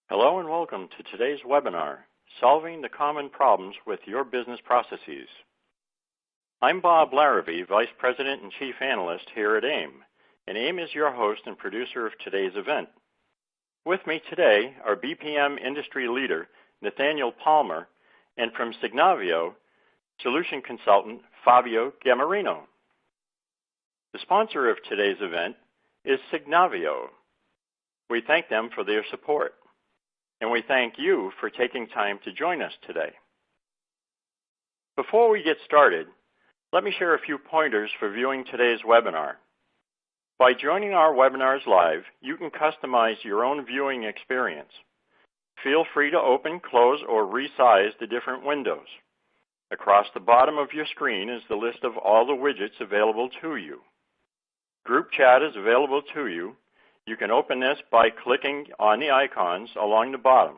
Hello and welcome to today's webinar, Solving the Common Problems with Your Business Processes. I'm Bob Larrabee, Vice President and Chief Analyst here at AIIM, and AIIM is your host and producer of today's event. With me today are BPM industry leader Nathaniel Palmer and from Signavio, solution consultant Fabio Gammarino. The sponsor of today's event is Signavio. We thank them for their support. And we thank you for taking time to join us today. Before we get started, let me share a few pointers for viewing today's webinar. By joining our webinars live, you can customize your own viewing experience. Feel free to open, close, or resize the different windows. Across the bottom of your screen is the list of all the widgets available to you. Group chat is available to you. You can open this by clicking on the icons along the bottom.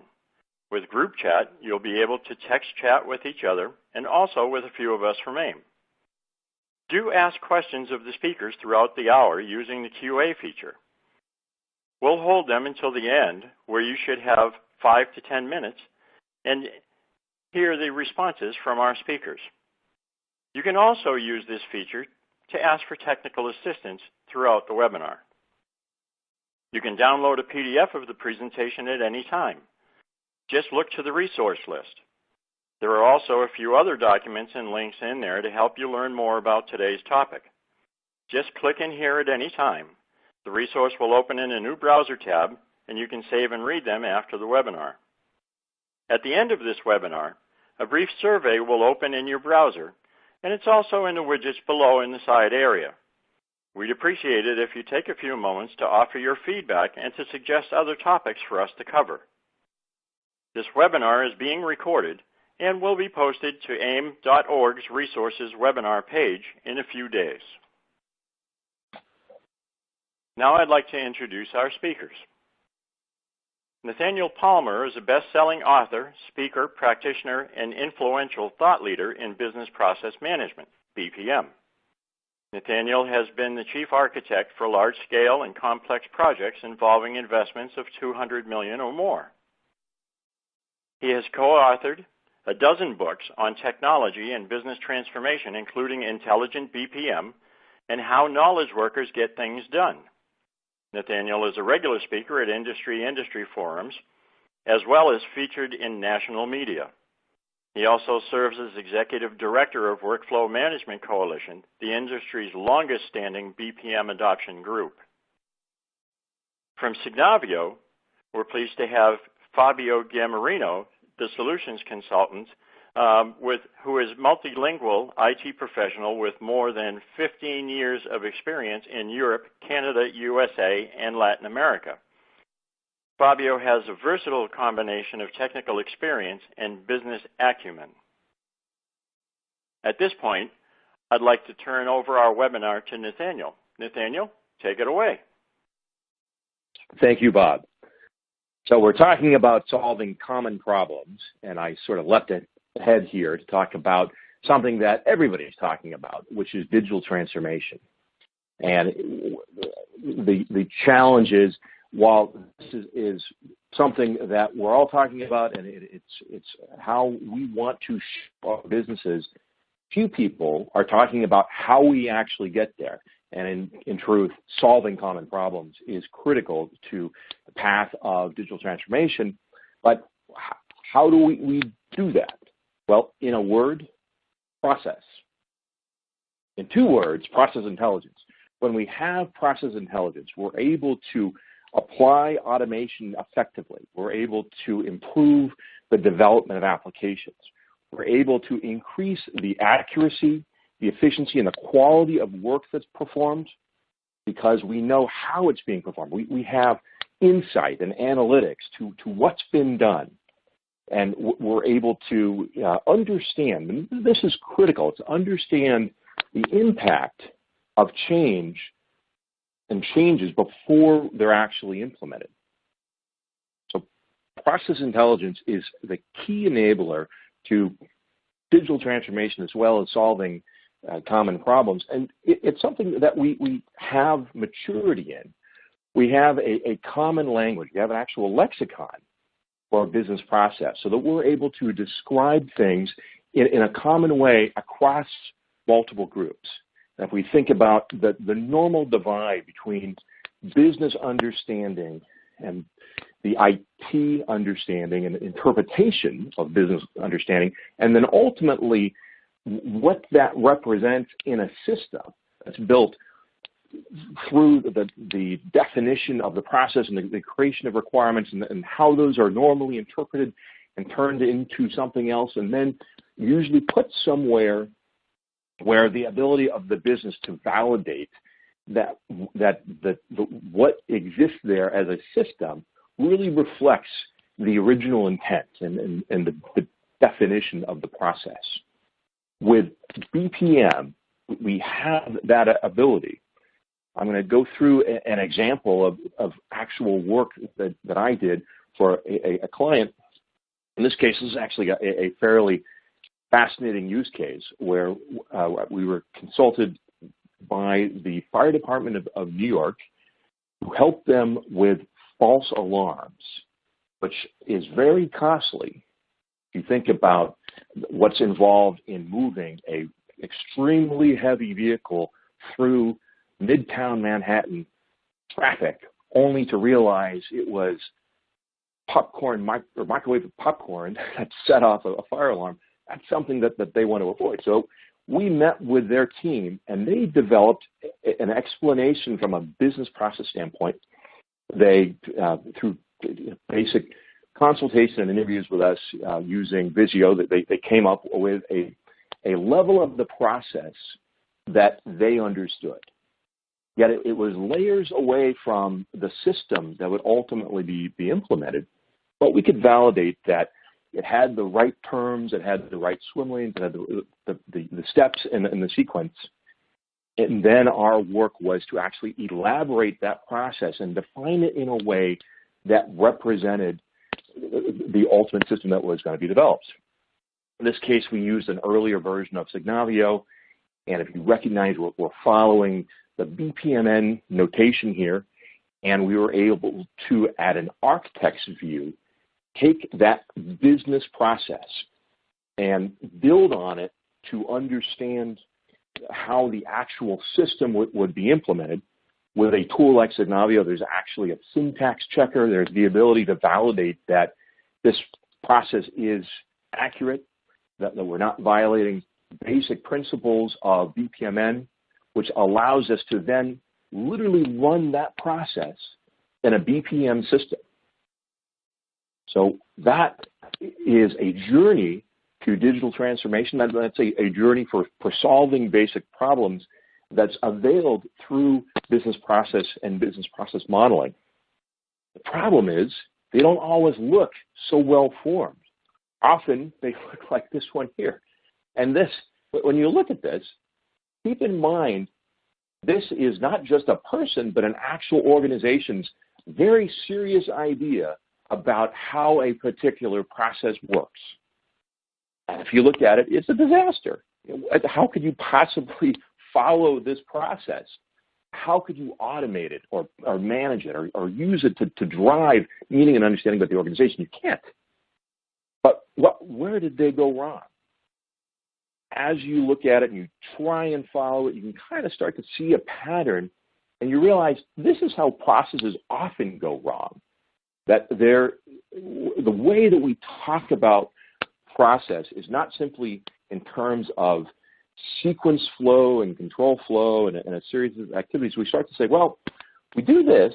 With group chat, you'll be able to text chat with each other and also with a few of us from AIIM. Do ask questions of the speakers throughout the hour using the QA feature. We'll hold them until the end, where you should have 5 to 10 minutes, and hear the responses from our speakers. You can also use this feature to ask for technical assistance throughout the webinar. You can download a PDF of the presentation at any time. Just look to the resource list. There are also a few other documents and links in there to help you learn more about today's topic. Just click in here at any time. The resource will open in a new browser tab, and you can save and read them after the webinar. At the end of this webinar, a brief survey will open in your browser, and it's also in the widgets below in the side area. We'd appreciate it if you take a few moments to offer your feedback and to suggest other topics for us to cover. This webinar is being recorded and will be posted to AIIM.org's resources webinar page in a few days. Now I'd like to introduce our speakers. Nathaniel Palmer is a best-selling author, speaker, practitioner, and influential thought leader in business process management, BPM. Nathaniel has been the chief architect for large-scale and complex projects involving investments of $200 million or more. He has co-authored a dozen books on technology and business transformation, including Intelligent BPM and How Knowledge Workers Get Things Done. Nathaniel is a regular speaker at industry forums, as well as featured in national media. He also serves as Executive Director of Workflow Management Coalition, the industry's longest-standing BPM adoption group. From Signavio, we're pleased to have Fabio Gammarino, the solutions consultant, who is multilingual IT professional with more than 15 years of experience in Europe, Canada, USA, and Latin America. Fabio has a versatile combination of technical experience and business acumen. At this point, I'd like to turn over our webinar to Nathaniel. Nathaniel, take it away. Thank you, Bob. So we're talking about solving common problems, and I sort of leapt ahead here to talk about something that everybody's talking about, which is digital transformation. And the challenge is, while this is something that we're all talking about, and it's how we want to shape our businesses, few people are talking about how we actually get there. And in truth, solving common problems is critical to the path of digital transformation. But how do we do that? Well, in a word, process. In 2 words, process intelligence. When we have process intelligence, we're able to apply automation effectively. We're able to improve the development of applications. We're able to increase the accuracy, the efficiency, and the quality of work that's performed because we know how it's being performed. We have insight and analytics to what's been done. And we're able to understand, and this is critical, to understand the impact of change and changes before they're actually implemented. So process intelligence is the key enabler to digital transformation as well as solving common problems. And it's something that we have maturity in. We have a common language. We have an actual lexicon for a business process so that we're able to describe things in a common way across multiple groups. And if we think about the normal divide between business understanding and the IT understanding and interpretation of business understanding, and then ultimately what that represents in a system that's built through the definition of the process and the creation of requirements and how those are normally interpreted and turned into something else, and then usually put somewhere where the ability of the business to validate that what exists there as a system really reflects the original intent and the definition of the process. With BPM, we have that ability. I'm going to go through an example of actual work that I did for a client. In this case, this is actually a fairly fascinating use case where we were consulted by the Fire Department of New York, who helped them with false alarms, which is very costly. If you think about what's involved in moving a extremely heavy vehicle through Midtown Manhattan traffic, only to realize it was microwave popcorn that set off a fire alarm, that's something that they want to avoid. So we met with their team, and they developed an explanation from a business process standpoint. They, through basic consultation and interviews with us using Visio, that they came up with a level of the process that they understood. Yet it was layers away from the system that would ultimately be implemented, but we could validate that it had the right terms, it had the right swim lanes, it had the steps in the sequence. And then our work was to actually elaborate that process and define it in a way that represented the ultimate system that was going to be developed. In this case, we used an earlier version of Signavio, and if you recognize, we're following the BPMN notation here, and we were able to, at an architect's view, take that business process and build on it to understand how the actual system would be implemented. With a tool like Signavio, there's actually a syntax checker. There's the ability to validate that this process is accurate, that we're not violating basic principles of BPMN, which allows us to then literally run that process in a BPM system. So that is a journey to digital transformation. That's a journey for solving basic problems that's availed through business process and business process modeling. The problem is they don't always look so well formed. Often they look like this one here. And this, when you look at this, keep in mind, this is not just a person, but an actual organization's very serious idea about how a particular process works. And if you look at it, it's a disaster. How could you possibly follow this process? How could you automate it or manage it or use it to drive meaning and understanding about the organization? You can't. But where did they go wrong? As you look at it and you try and follow it, you can kind of start to see a pattern, and you realize this is how processes often go wrong. That the way that we talk about process is not simply in terms of sequence flow and control flow and a series of activities. We start to say, well, we do this,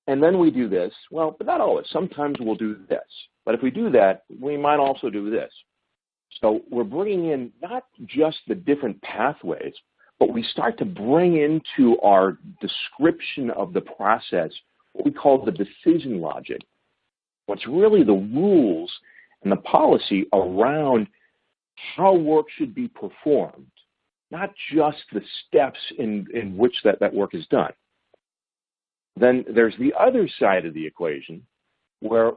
and then we do this. Well, but not always. Sometimes we'll do this. But if we do that, we might also do this. So we're bringing in not just the different pathways, but we start to bring into our description of the process what we call the decision logic. What's really the rules and the policy around how work should be performed, not just the steps in which that work is done. Then there's the other side of the equation where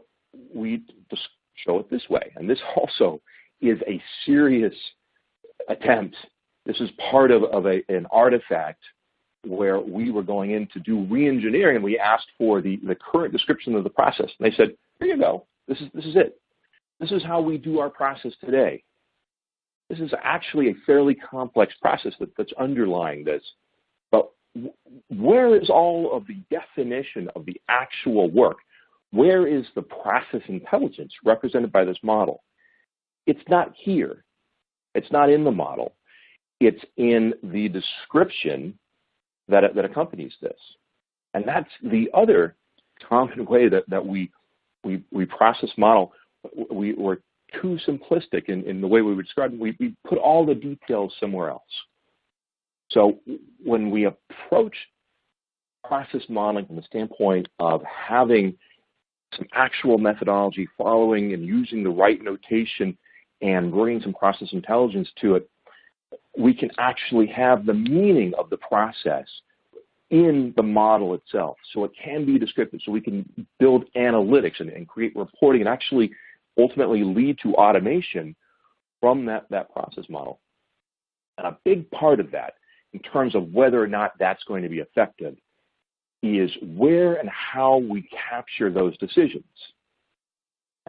we just show it this way. And this also is a serious attempt. This is part of an artifact where we were going in to do re-engineering, and we asked for the current description of the process. And they said, here you go. This is it. This is how we do our process today. This is actually a fairly complex process that's underlying this. But where is all of the definition of the actual work? Where is the process intelligence represented by this model? It's not here. It's not in the model. It's in the description that accompanies this. And that's the other common way that we process model. We're too simplistic in the way we would describe it. We put all the details somewhere else. So when we approach process modeling from the standpoint of having some actual methodology, following and using the right notation and bringing some process intelligence to it, we can actually have the meaning of the process in the model itself. So it can be descriptive. So we can build analytics and create reporting and actually ultimately lead to automation from that process model. And a big part of that, in terms of whether or not that's going to be effective, is where and how we capture those decisions.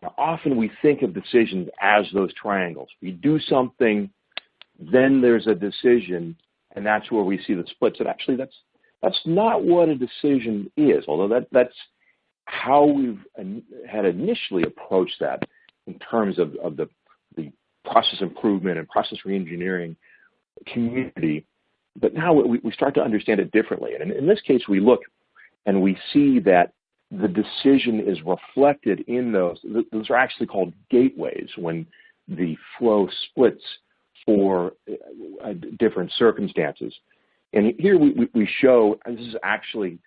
Now, often we think of decisions as those triangles. We do something, then there's a decision, and that's where we see the splits. And actually, that's not what a decision is, although that's how we've had initially approached that in terms of the process improvement and process reengineering community. But now we start to understand it differently. And in this case, we look and we see that the decision is reflected in those. Those are actually called gateways when the flow splits for different circumstances. And here we show, and this is actually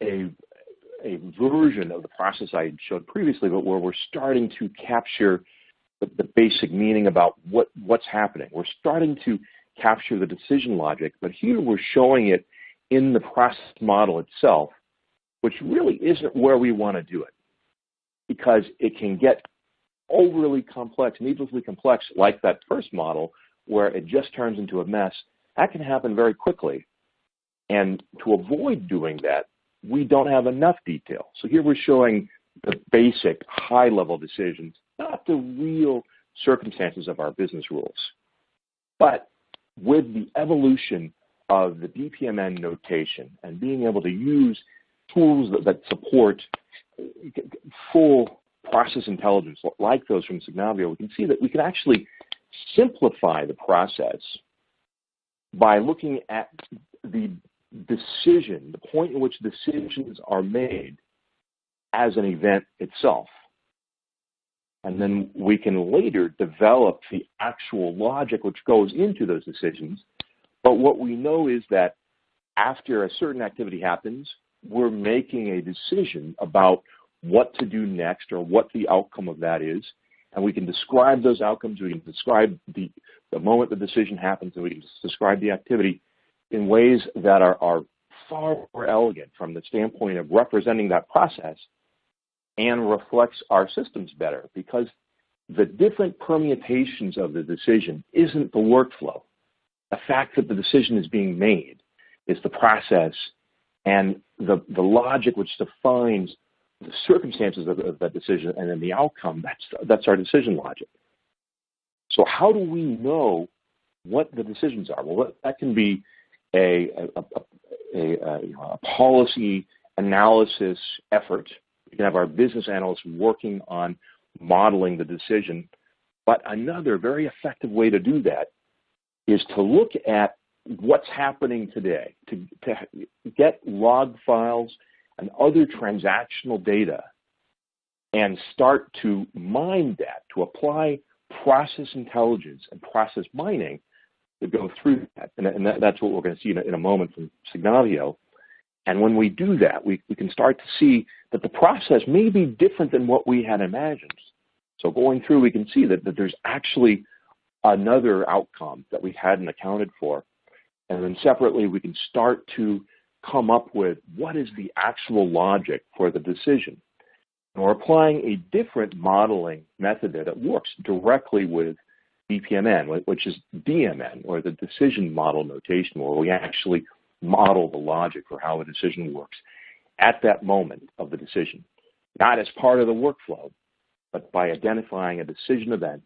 a version of the process I showed previously, but where we're starting to capture the basic meaning about what's happening. We're starting to capture the decision logic, but here we're showing it in the process model itself, which really isn't where we want to do it, because it can get overly complex, needlessly complex, like that first model, where it just turns into a mess. That can happen very quickly. And to avoid doing that, we don't have enough detail. So here we're showing the basic high-level decisions, not the real circumstances of our business rules. But with the evolution of the DPMN notation and being able to use tools that support full process intelligence like those from Signavio, we can see that we can actually simplify the process by looking at the decision, the point in which decisions are made as an event itself. And then we can later develop the actual logic which goes into those decisions. But what we know is that after a certain activity happens, we're making a decision about what to do next or what the outcome of that is. And we can describe those outcomes. We can describe the moment the decision happens, and we can describe the activity in ways that are far more elegant from the standpoint of representing that process and reflects our systems better, because the different permutations of the decision isn't the workflow. The fact that the decision is being made is the process, and the logic which defines the circumstances of that decision and then the outcome, that's our decision logic. So how do we know what the decisions are? Well, that can be a policy analysis effort. We can have our business analysts working on modeling the decision. But another very effective way to do that is to look at what's happening today, to get log files and other transactional data and start to mine that, to apply process intelligence and process mining to go through that. And that's what we're going to see in a moment from Signavio. And when we do that, we can start to see that the process may be different than what we had imagined. So going through, we can see that there's actually another outcome that we hadn't accounted for. And then separately, we can start to come up with what is the actual logic for the decision. And we're applying a different modeling method that works directly with DPMN, which is DMN, or the decision model notation, where we actually model the logic for how a decision works at that moment of the decision, not as part of the workflow, but by identifying a decision event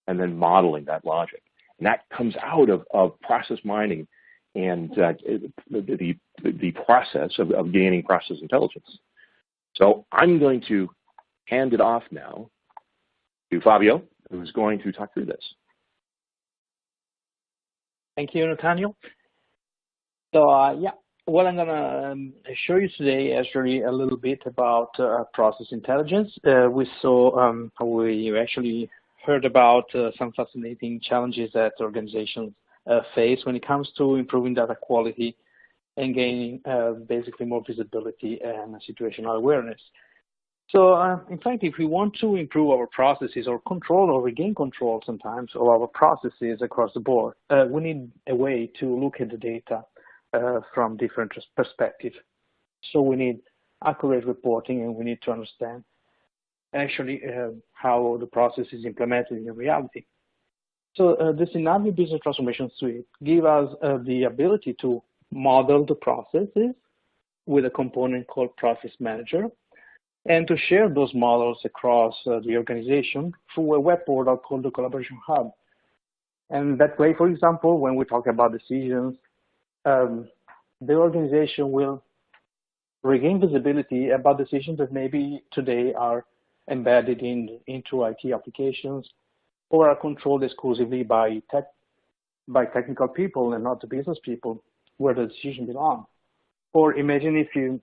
and then modeling that logic. And that comes out of process mining and the process of gaining process intelligence. So I'm going to hand it off now to Fabio, who's going to talk through this. Thank you, Nathaniel. So yeah, what I'm gonna show you today is actually a little bit about process intelligence. We actually heard about some fascinating challenges that organizations face when it comes to improving data quality and gaining basically more visibility and situational awareness. So in fact, if we want to improve our processes or control or regain control sometimes of our processes across the board, we need a way to look at the data from different perspectives. So we need accurate reporting, and we need to understand actually how the process is implemented in reality. So the Nathaniel Business Transformation Suite gives us the ability to model the processes with a component called Process Manager, and to share those models across the organization through a web portal called the Collaboration Hub. And that way, for example, when we talk about decisions, the organization will regain visibility about decisions that maybe today are embedded into IT applications or are controlled exclusively by technical people and not the business people where the decision belongs. Or imagine if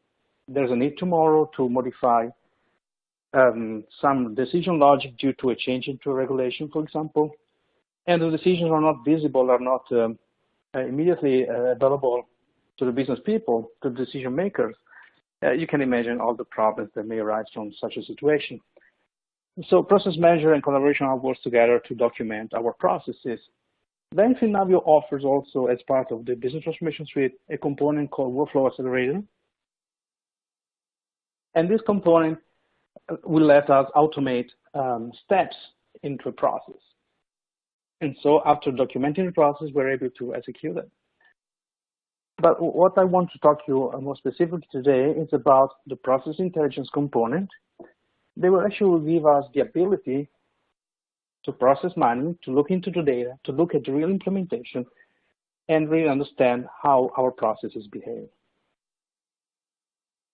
there's a need tomorrow to modify some decision logic due to a change into a regulation, for example, and the decisions are not visible, are not immediately available to the business people, to the decision makers. You can imagine all the problems that may arise from such a situation. So Process Manager and Collaboration Hub works together to document our processes. Then Finavio offers also, as part of the Business Transformation Suite, a component called Workflow Accelerator. And this component will let us automate steps into a process. And so after documenting the process, we're able to execute it. But what I want to talk to you more specifically today is about the process intelligence component. They will actually give us the ability to process mining, to look into the data, to look at the real implementation, and really understand how our processes behave.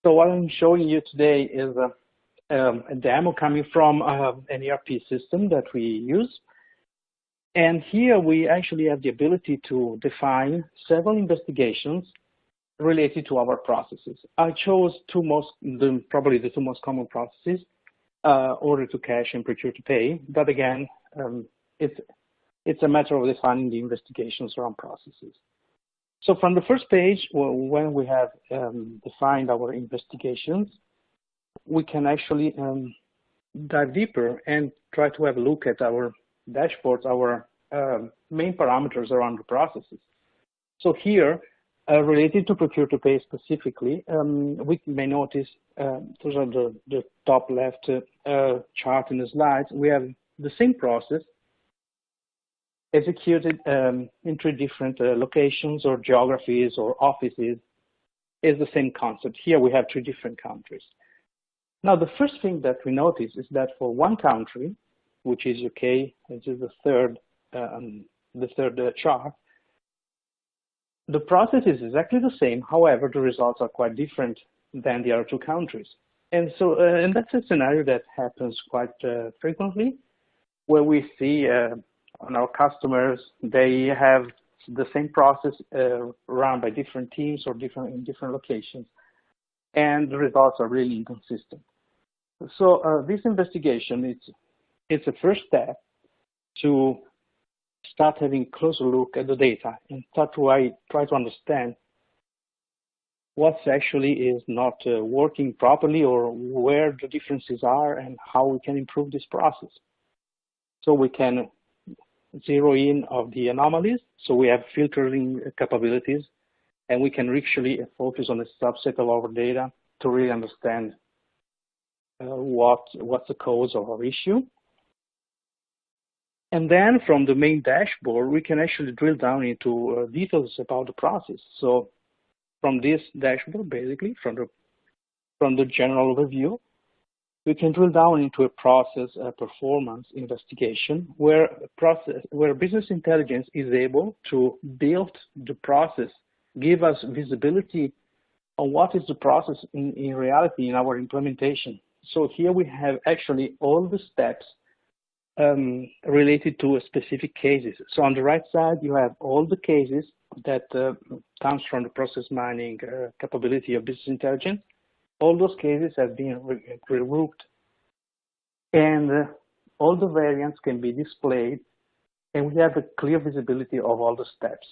So what I'm showing you today is a demo coming from an ERP system that we use. And here we actually have the ability to define several investigations related to our processes. I chose probably the two most common processes, order to cash and procure to pay. But again, it's a matter of defining the investigations around processes. So from the first page, when we have defined our investigations, we can actually dive deeper and try to have a look at our dashboards, our main parameters around the processes. So here, related to procure to pay specifically, we may notice, those are the top left chart in the slides, we have the same process executed in three different locations or geographies or offices. Is the same concept. Here we have three different countries. Now the first thing that we notice is that for one country, which is UK, which is the third chart, the process is exactly the same. However, the results are quite different than the other two countries. And so, and that's a scenario that happens quite frequently, where we see on our customers, they have the same process run by different teams or in different locations, and the results are really inconsistent. So this investigation, it's a first step to start having a closer look at the data and start to try to understand what actually is not working properly or where the differences are and how we can improve this process. So we can zero in of the anomalies, so we have filtering capabilities, and we can actually focus on a subset of our data to really understand what's the cause of our issue. And then from the main dashboard, we can actually drill down into details about the process. So from this dashboard, basically, from the general overview, we can drill down into a process performance investigation where business intelligence is able to build the process, give us visibility on what is the process in reality in our implementation. So here we have actually all the steps related to specific cases. So on the right side, you have all the cases that comes from the process mining capability of business intelligence. All those cases have been regrouped, and all the variants can be displayed, and we have a clear visibility of all the steps.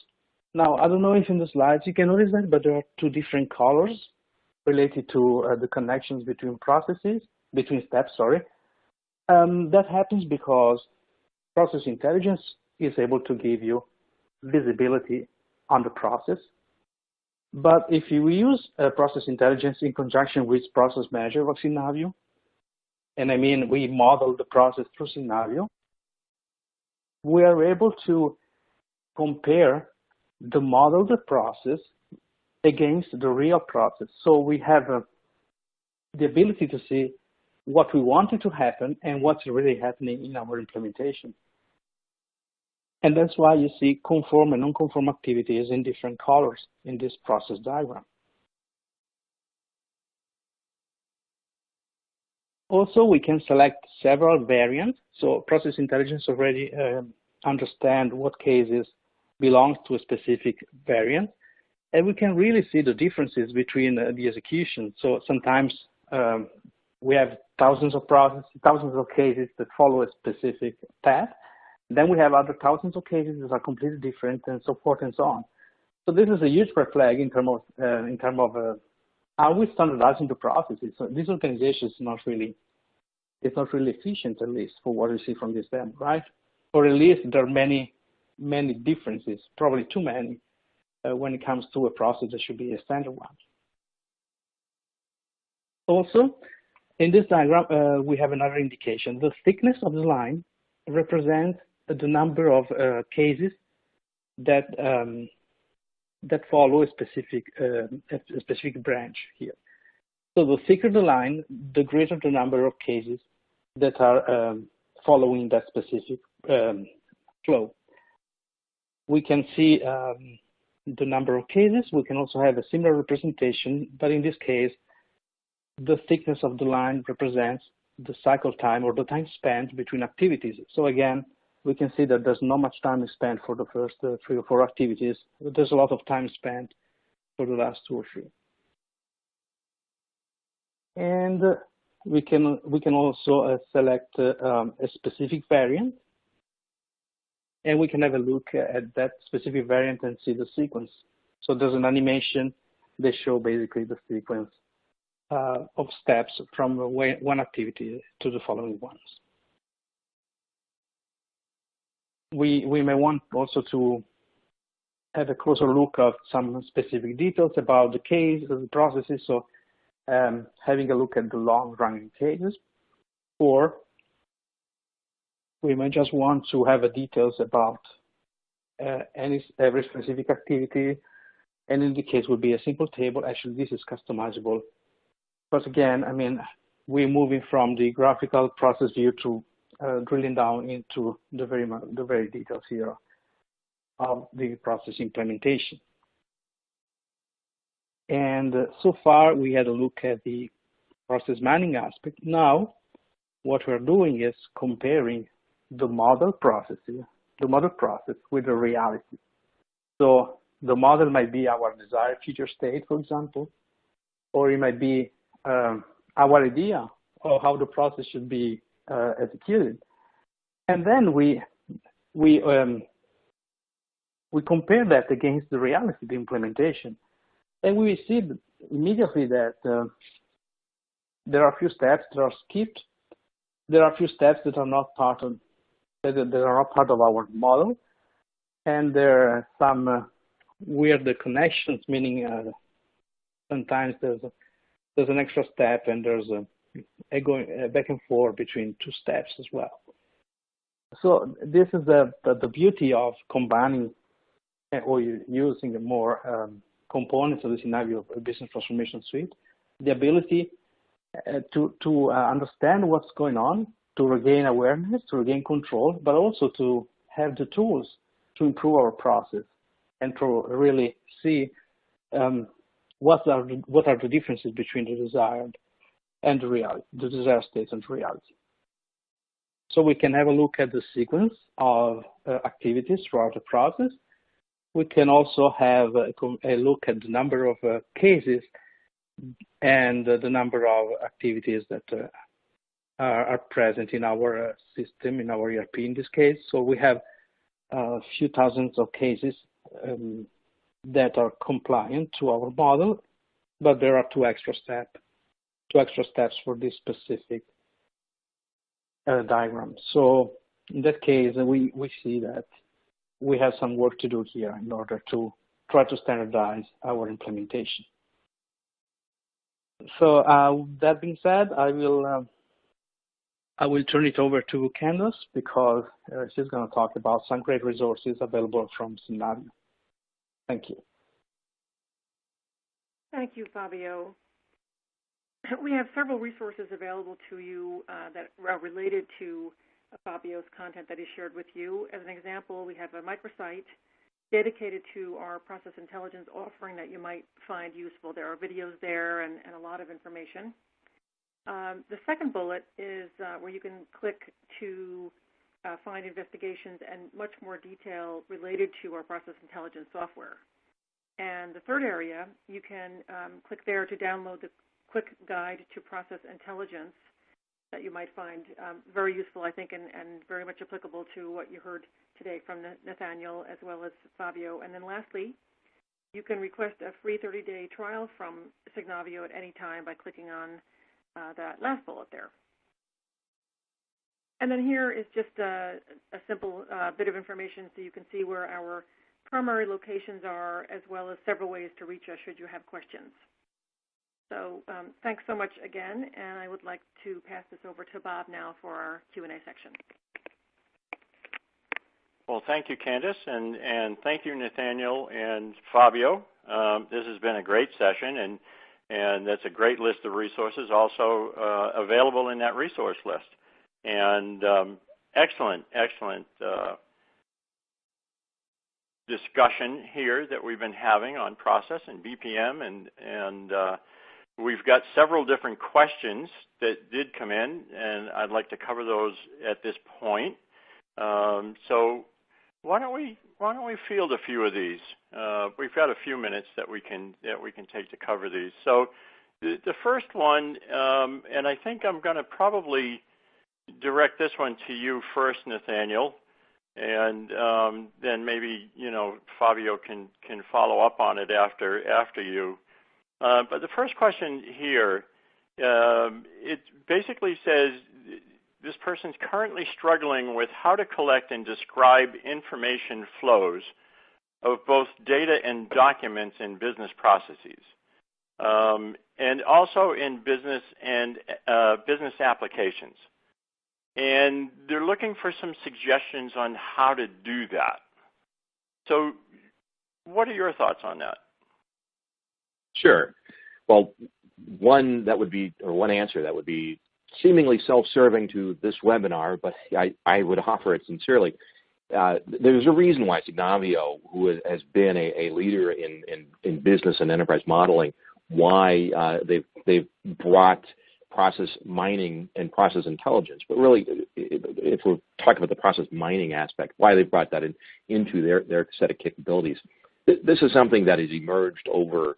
Now, I don't know if in the slides you can notice that, but there are two different colors related to the connections between steps, sorry. That happens because process intelligence is able to give you visibility on the process. But if you use process intelligence in conjunction with process manager of scenario, and I mean we model the process through scenario, we are able to compare the modeled process against the real process. So we have the ability to see what we wanted to happen and what's really happening in our implementation. And that's why you see conform and non-conform activities in different colors in this process diagram. Also, we can select several variants. So process intelligence already understand what cases belong to a specific variant. And we can really see the differences between the execution. So sometimes we have thousands of cases that follow a specific path. Then we have other thousands of cases that are completely different, and so forth and so on. So this is a huge red flag in terms of are we standardizing the processes? So this organization is not really efficient, at least for what we see from this demo, right? Or at least there are many differences, probably too many, when it comes to a process that should be a standard one. Also, in this diagram, we have another indication. The thickness of the line represents the number of cases that follow a specific branch here. So the thicker the line, the greater the number of cases that are following that specific flow. We can see the number of cases. We can also have a similar representation, but in this case, the thickness of the line represents the cycle time or the time spent between activities. So again, we can see that there's not much time spent for the first 3 or 4 activities, but there's a lot of time spent for the last 2 or 3. And we can also select a specific variant, and we can have a look at that specific variant and see the sequence. So there's an animation that shows basically the sequence of steps from one activity to the following ones. We may want also to have a closer look at some specific details about the case, the processes, so having a look at the long-running cases, or we may just want to have details about every specific activity, and in the case would be a simple table. Actually, this is customizable. But again, I mean, we're moving from the graphical process view to drilling down into the very details here of the process implementation. And so far, we had a look at the process mining aspect. Now, what we're doing is comparing the model process with the reality. So the model might be our desired future state, for example, or it might be our idea of how the process should be executed. And then we compare that against the reality, the implementation. And we see immediately that there are a few steps that are skipped. There are a few steps that are not part of our model, and there are some weird connections, meaning sometimes there's an extra step and there's a going back and forth between 2 steps as well. So this is the beauty of combining or using a more components of the scenario business transformation suite, the ability to understand what's going on, to regain awareness, to regain control, but also to have the tools to improve our process and to really see what are the differences between the desired and the reality, the desired state and reality. So we can have a look at the sequence of activities throughout the process. We can also have a look at the number of cases and the number of activities that are present in our system, in our ERP in this case. So we have a few thousands of cases that are compliant to our model, but there are two extra steps for this specific diagram. So in that case, we see that we have some work to do here in order to try to standardize our implementation. So that being said, I will turn it over to Candace because she's going to talk about some great resources available from Scenario. Thank you. Thank you, Fabio. We have several resources available to you that are related to Fabio's content that he shared with you. As an example, we have a microsite dedicated to our process intelligence offering that you might find useful. There are videos there and a lot of information. The second bullet is where you can click to find investigations and much more detail related to our process intelligence software. And the third area, you can click there to download the quick guide to process intelligence that you might find very useful, I think, and very much applicable to what you heard today from Nathaniel as well as Fabio. And then lastly, you can request a free 30-day trial from Signavio at any time by clicking on that last bullet there. And then here is just a simple bit of information so you can see where our primary locations are, as well as several ways to reach us should you have questions. So thanks so much again, and I would like to pass this over to Bob now for our Q&A section. Well, thank you, Candace, and thank you, Nathaniel and Fabio. This has been a great session, and that's a great list of resources also available in that resource list. And excellent discussion here that we've been having on process and BPM, and we've got several different questions that did come in, and I'd like to cover those at this point. So why don't we field a few of these? We've got a few minutes that we can take to cover these. So the first one, and I think I'm going to probably direct this one to you first, Nathaniel, and then maybe Fabio can follow up on it after you. But the first question here, it basically says this person's currently struggling with how to collect and describe information flows of both data and documents in business processes, and also in business and business applications. And they're looking for some suggestions on how to do that. So what are your thoughts on that? Sure. Well, one answer that would be seemingly self-serving to this webinar, but I would offer it sincerely. There's a reason why Signavio, who has been a leader in business and enterprise modeling, why they've brought process mining and process intelligence. But really, if we're talking about the process mining aspect, why they've brought that into their set of capabilities. This is something that has emerged over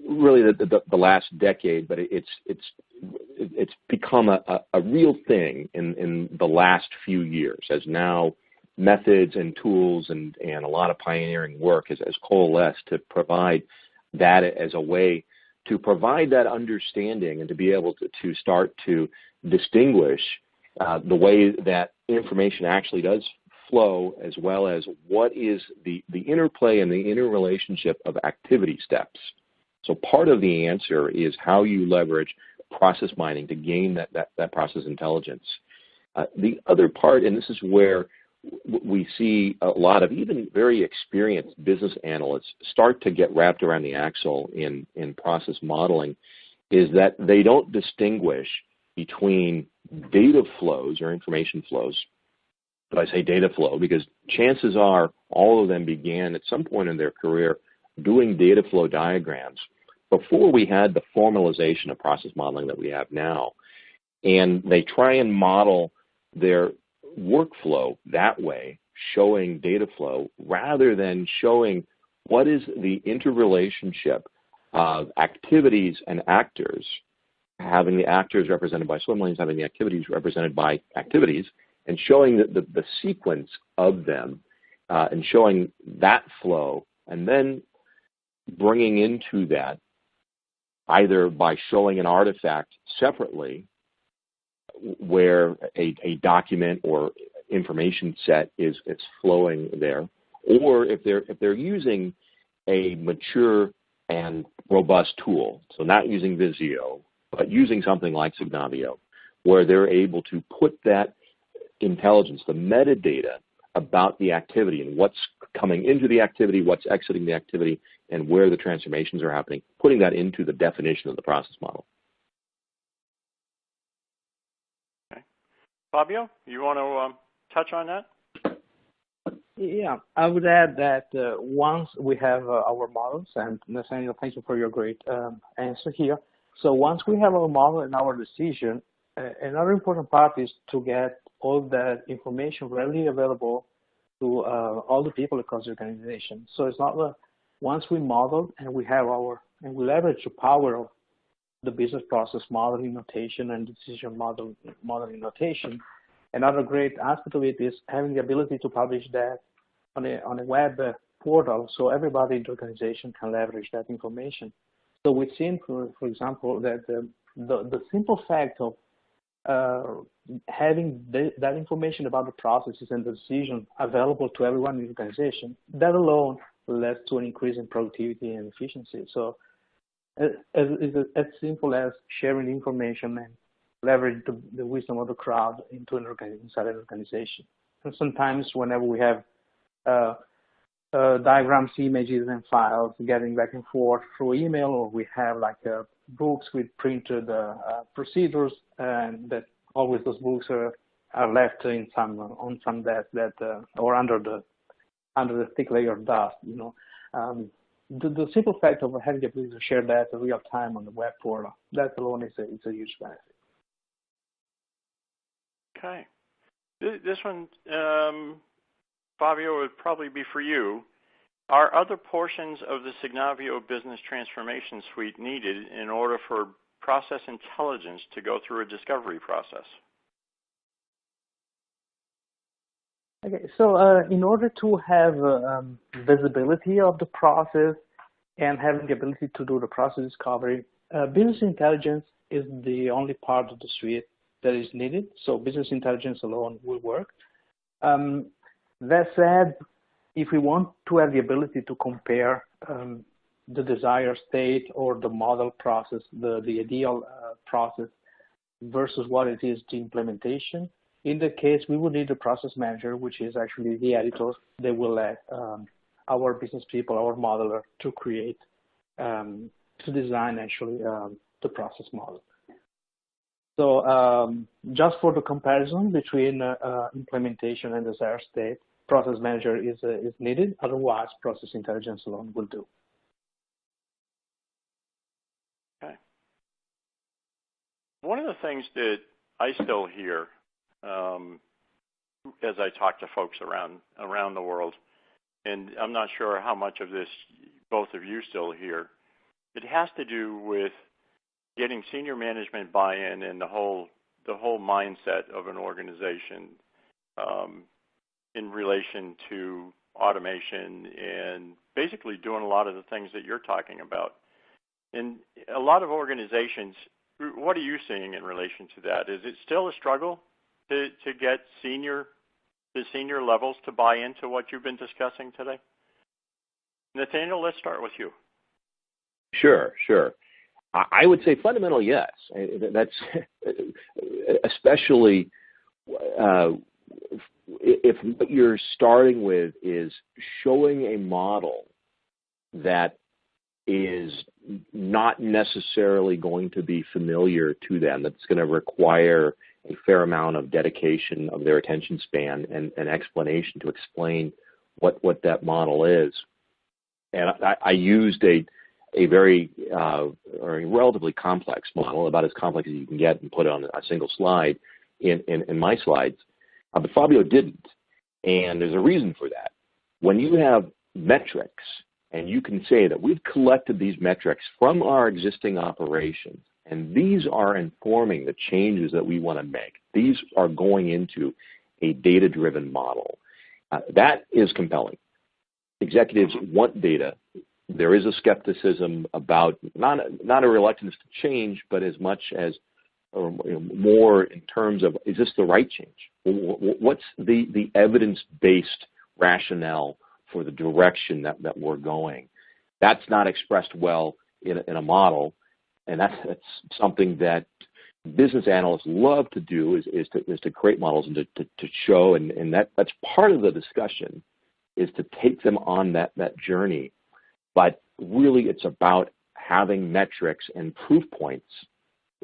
really the last decade, but it's become a real thing in the last few years, as now methods and tools and a lot of pioneering work has coalesced to provide that as a way to provide that understanding and to be able to start to distinguish the way that information actually does flow, as well as what is the interplay and the interrelationship of activity steps. So part of the answer is how you leverage process mining to gain that process intelligence. The other part, and this is where we see a lot of even very experienced business analysts start to get wrapped around the axle in process modeling is that they don't distinguish between data flows or information flows. But I say data flow because chances are all of them began at some point in their career doing data flow diagrams before we had the formalization of process modeling that we have now. And they try and model their workflow that way, showing data flow, rather than showing what is the interrelationship of activities and actors, having the actors represented by swim lanes, having the activities represented by activities, and showing the sequence of them and showing that flow, and then bringing into that either by showing an artifact separately where a document or information set is flowing there, or if they're using a mature and robust tool, so not using Visio, but using something like Signavio, where they're able to put that intelligence, the metadata about the activity and what's coming into the activity, what's exiting the activity, and where the transformations are happening, putting that into the definition of the process model. Okay. Fabio, you want to touch on that? Yeah, I would add that once we have our models, and Nathaniel, thank you for your great answer here. So once we have our model and our decision, another important part is to get all that information readily available to all the people across the organization. So it's not once we model and we have and we leverage the power of the business process modeling notation and decision modeling notation. Another great aspect of it is having the ability to publish that on a web portal, so everybody in the organization can leverage that information. So we've seen, for example, that the simple fact of having that information about the processes and the decision available to everyone in the organization, that alone led to an increase in productivity and efficiency. So as simple as sharing information and leverage the wisdom of the crowd inside an organization. And sometimes whenever we have diagrams, images, and files getting back and forth through email, or we have like books with printed procedures, and that always those books are left on some desk or under the thick layer of dust. The simple fact of having the ability to share that in real time on the web portal, that alone is a huge benefit. Okay. This one, Fabio, would probably be for you. Are other portions of the Signavio Business Transformation Suite needed in order for process intelligence to go through a discovery process? Okay, so in order to have visibility of the process and having the ability to do the process discovery, business intelligence is the only part of the suite that is needed. So business intelligence alone will work. That said, if we want to have the ability to compare the desired state or the model process, the ideal process versus what it is the implementation, in that case, we would need a process manager, which is actually the editor that will let our business people, our modeler, to create, to design actually the process model. So just for the comparison between implementation and desired state, process manager is needed. Otherwise, process intelligence alone will do. Okay. One of the things that I still hear as I talk to folks around the world, and I'm not sure how much of this both of you still hear, it has to do with getting senior management buy-in and the whole mindset of an organization in relation to automation and basically doing a lot of the things that you're talking about. In a lot of organizations, what are you seeing in relation to that? Is it still a struggle to get the senior levels to buy into what you've been discussing today? Nathaniel, let's start with you. Sure. I would say fundamentally yes. That's especially if what you're starting with is showing a model that is not necessarily going to be familiar to them, that's going to require a fair amount of dedication of their attention span and explanation to explain what that model is. And I used a very or a relatively complex model, about as complex as you can get, and put it on a single slide in my slides. But Fabio didn't, and there's a reason for that. When you have metrics, and you can say that we've collected these metrics from our existing operations, and these are informing the changes that we want to make. These are going into a data-driven model. That is compelling. Executives want data. There is a skepticism about, not a reluctance to change, but as much as more in terms of, is this the right change? What's the evidence-based rationale for the direction that we're going? That's not expressed well in a model, and that's something that business analysts love to do, is to create models and to show, and that's part of the discussion, is to take them on that journey. But really, it's about having metrics and proof points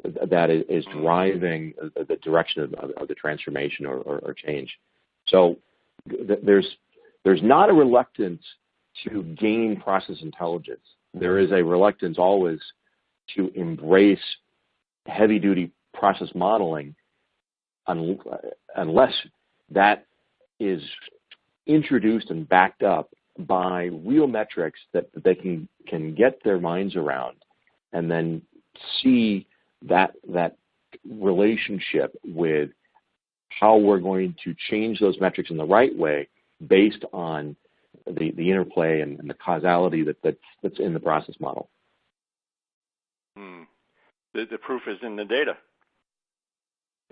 that is driving the direction of the transformation or change. So there's not a reluctance to gain process intelligence. There is a reluctance always to embrace heavy-duty process modeling unless that is introduced and backed up by real metrics that they can get their minds around, and then see that relationship with how we're going to change those metrics in the right way based on the interplay and the causality that's in the process model. The proof is in the data.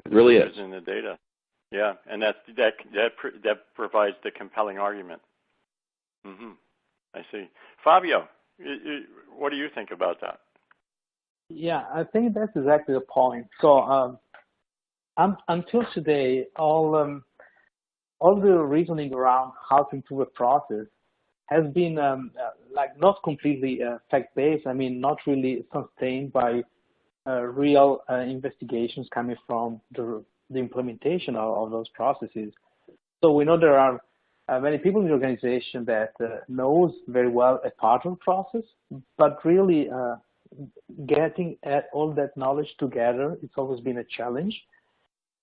It really is. It's in the data. Yeah, and that provides the compelling argument. I see. Fabio, what do you think about that? Yeah, I think that's exactly the point. So until today, all the reasoning around how to improve a process has been not completely fact-based. I mean, not really sustained by real investigations coming from the implementation of those processes. So we know there are many people in the organization that knows very well a part of the process, but really getting all that knowledge together, it's always been a challenge.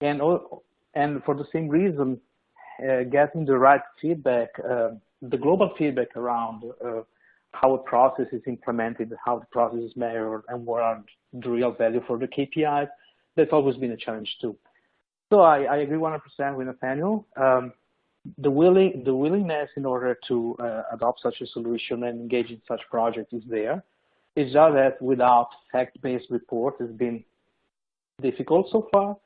And for the same reason, getting the right feedback, the global feedback around how a process is implemented, how the process is measured, and what are the real value for the KPIs, that's always been a challenge too. So I agree 100% with Nathaniel. The willingness in order to adopt such a solution and engage in such project is there. It's just that without fact-based report, it's been difficult so far.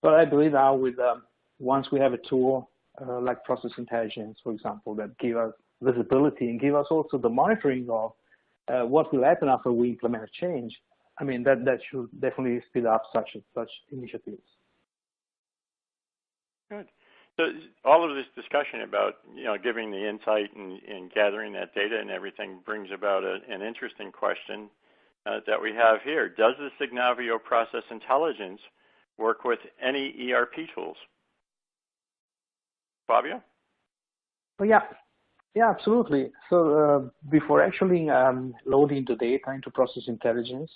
But I believe now with once we have a tool like process intelligence, for example, that give us visibility and give us also the monitoring of what will happen after we implement a change, I mean, that should definitely speed up such initiatives. Good. So all of this discussion about, giving the insight and gathering that data and everything brings about an interesting question that we have here. Does the Signavio process intelligence work with any ERP tools? Fabio? Oh, yeah, absolutely. So before actually loading the data into process intelligence,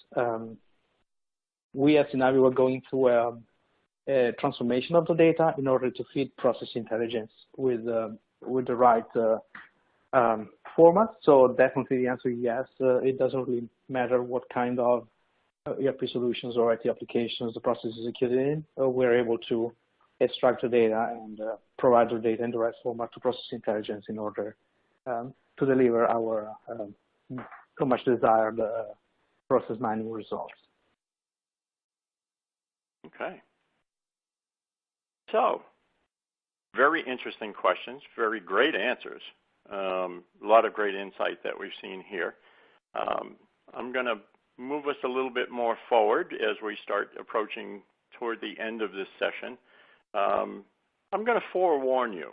we at Signavio were going through a transformation of the data in order to feed process intelligence with the right format. So definitely the answer is yes. It doesn't really matter what kind of ERP solutions or IT applications the process is executed in. We're able to extract the data and provide the data in the right format to process intelligence in order to deliver our so much desired process mining results. Okay. So, very interesting questions, very great answers, a lot of great insight that we've seen here. I'm going to move us a little bit more forward as we start approaching toward the end of this session. I'm going to forewarn you.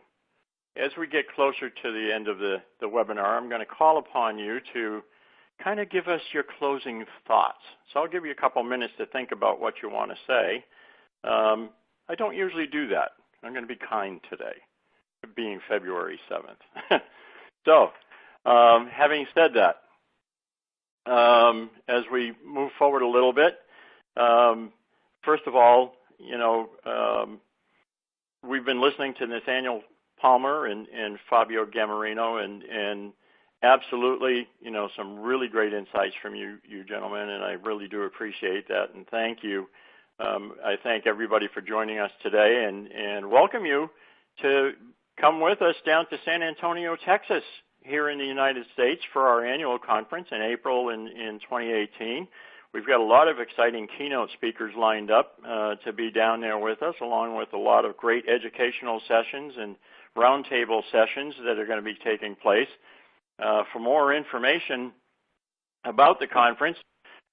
As we get closer to the end of the webinar, I'm going to call upon you to kind of give us your closing thoughts. So I'll give you a couple minutes to think about what you want to say. I don't usually do that. I'm going to be kind today, being February 7th. So, having said that, as we move forward a little bit, first of all, we've been listening to Nathaniel Palmer and Fabio Gammarino, and absolutely, some really great insights from you gentlemen, and I really do appreciate that, and thank you. I thank everybody for joining us today, and welcome you to come with us down to San Antonio, Texas, here in the United States for our annual conference in April in 2018. We've got a lot of exciting keynote speakers lined up to be down there with us, along with a lot of great educational sessions and roundtable sessions that are going to be taking place. For more information about the conference,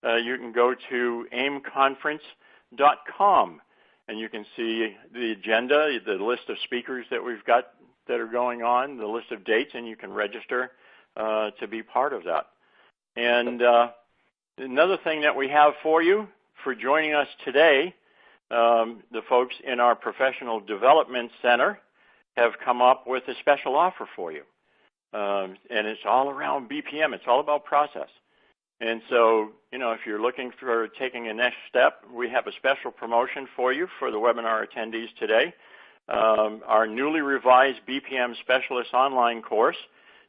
you can go to aimconference.com, and you can see the agenda, the list of speakers that we've got that are going on, the list of dates, and you can register to be part of that. And another thing that we have for you for joining us today, the folks in our Professional Development Center have come up with a special offer for you. And it's all around BPM. It's all about process. And so, if you're looking for taking a next step, we have a special promotion for you for the webinar attendees today. Our newly revised BPM Specialist online course,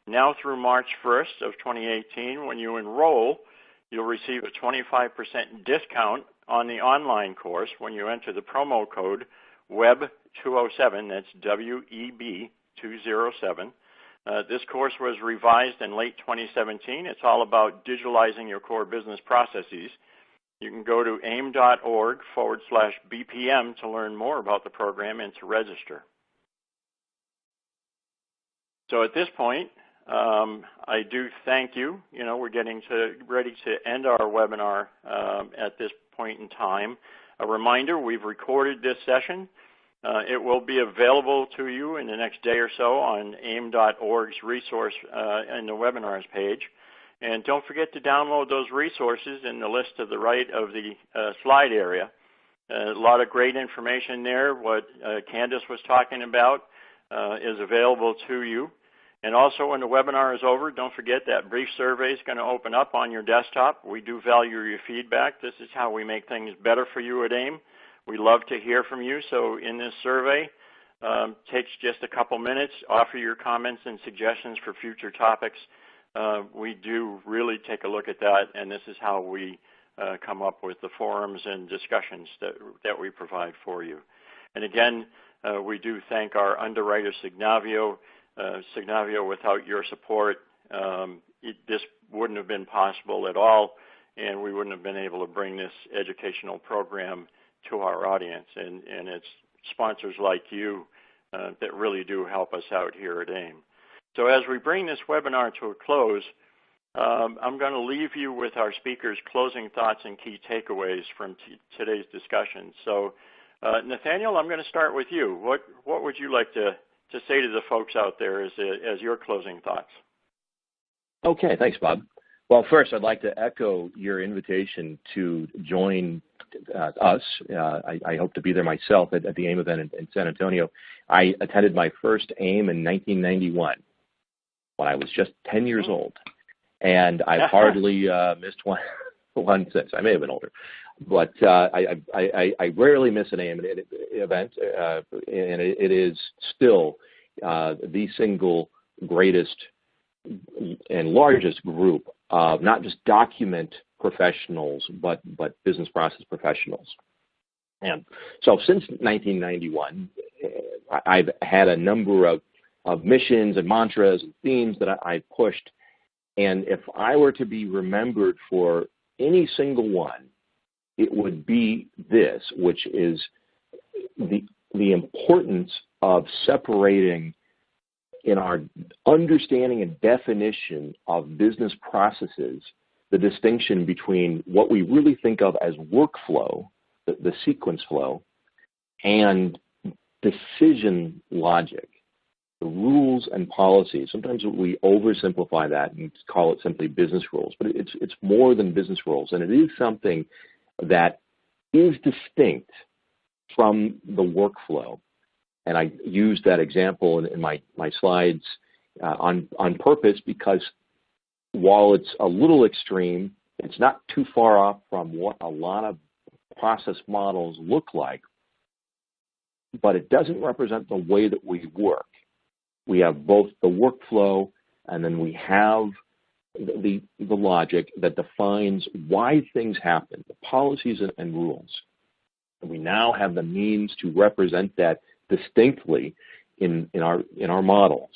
now through March 1st of 2018, when you enroll, you'll receive a 25% discount on the online course when you enter the promo code WEB207, that's WEB207. This course was revised in late 2017. It's all about digitalizing your core business processes. You can go to aim.org/BPM to learn more about the program and to register. So at this point, I do thank you. We're getting ready to end our webinar at this point in time. A reminder, we've recorded this session. It will be available to you in the next day or so on aim.org's resource in the webinars page. And don't forget to download those resources in the list to the right of the slide area. A lot of great information there. What Candace was talking about is available to you. And also, when the webinar is over, don't forget that brief survey is going to open up on your desktop. We do value your feedback. This is how we make things better for you at AIM. We love to hear from you. So in this survey, takes just a couple minutes. Offer your comments and suggestions for future topics. We do really take a look at that, and this is how we come up with the forums and discussions that we provide for you. And again, we do thank our underwriter, Signavio. Signavio, without your support, this wouldn't have been possible at all, and we wouldn't have been able to bring this educational program to our audience. And it's sponsors like you that really do help us out here at AIM. So as we bring this webinar to a close, I'm going to leave you with our speakers' closing thoughts and key takeaways from today's discussion. So, Nathaniel, I'm going to start with you. What would you like to say to the folks out there as your closing thoughts? Okay, thanks, Bob. Well, first, I'd like to echo your invitation to join us. I hope to be there myself at the AIM event in San Antonio. I attended my first AIM in 1991 when I was just 10 years old, and I've hardly missed one since. I may have been older, but I rarely miss an AIM event, and it is still the single greatest and largest group of not just document professionals, but business process professionals. And so since 1991, I've had a number of missions and mantras and themes that I pushed. And if I were to be remembered for any single one, it would be this, which is the importance of separating in our understanding and definition of business processes, the distinction between what we really think of as workflow, the sequence flow, and decision logic, the rules and policies. Sometimes we oversimplify that and call it simply business rules, but it's more than business rules, and it is something that is distinct from the workflow. And I used that example in my slides on purpose, because while it's a little extreme, it's not too far off from what a lot of process models look like, but it doesn't represent the way that we work. We have both the workflow, and then we have the logic that defines why things happen, the policies and rules. And we now have the means to represent that distinctly in our models.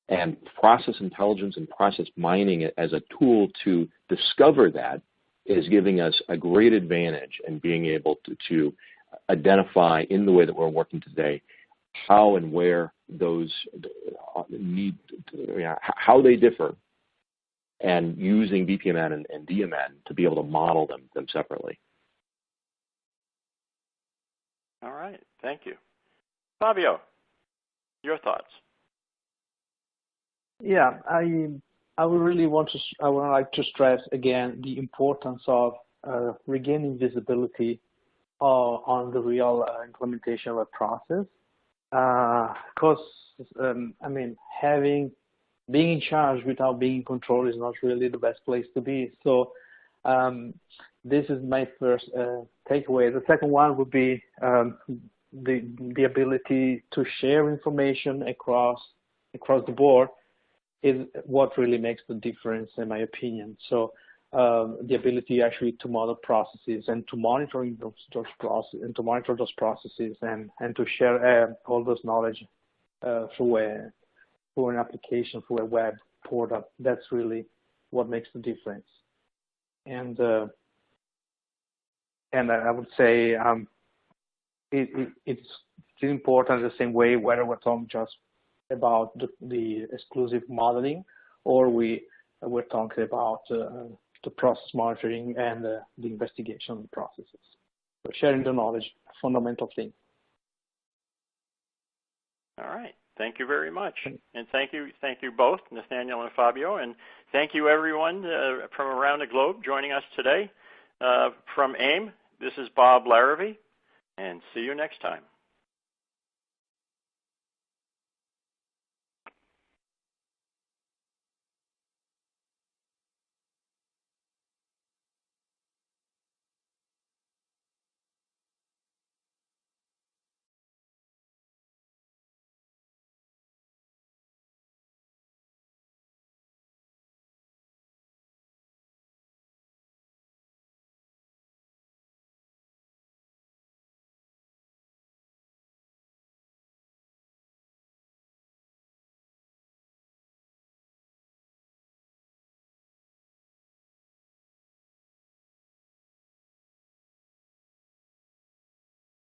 And process intelligence and process mining as a tool to discover that is giving us a great advantage in being able to identify in the way that we're working today how and where those how they differ, and using BPMN and DMN to be able to model them separately. All right, thank you. Fabio, your thoughts? Yeah, I would really I would like to stress again the importance of regaining visibility on the real implementation of a process. Because I mean, being in charge without being in control is not really the best place to be. So this is my first takeaway. The second one would be the ability to share information across the board is what really makes the difference, in my opinion. So the ability actually to model processes and to monitor those processes and to share all those knowledge through an application, through a web portal. That's really what makes the difference. And I would say it's important the same way whether we're talking just about the exclusive modeling or we're talking about the process monitoring and the investigation processes. So sharing the knowledge, a fundamental thing. All right. Thank you very much. And thank you both, Nathaniel and Fabio. And thank you, everyone from around the globe joining us today. From AIIM, this is Bob Larrabee, and see you next time.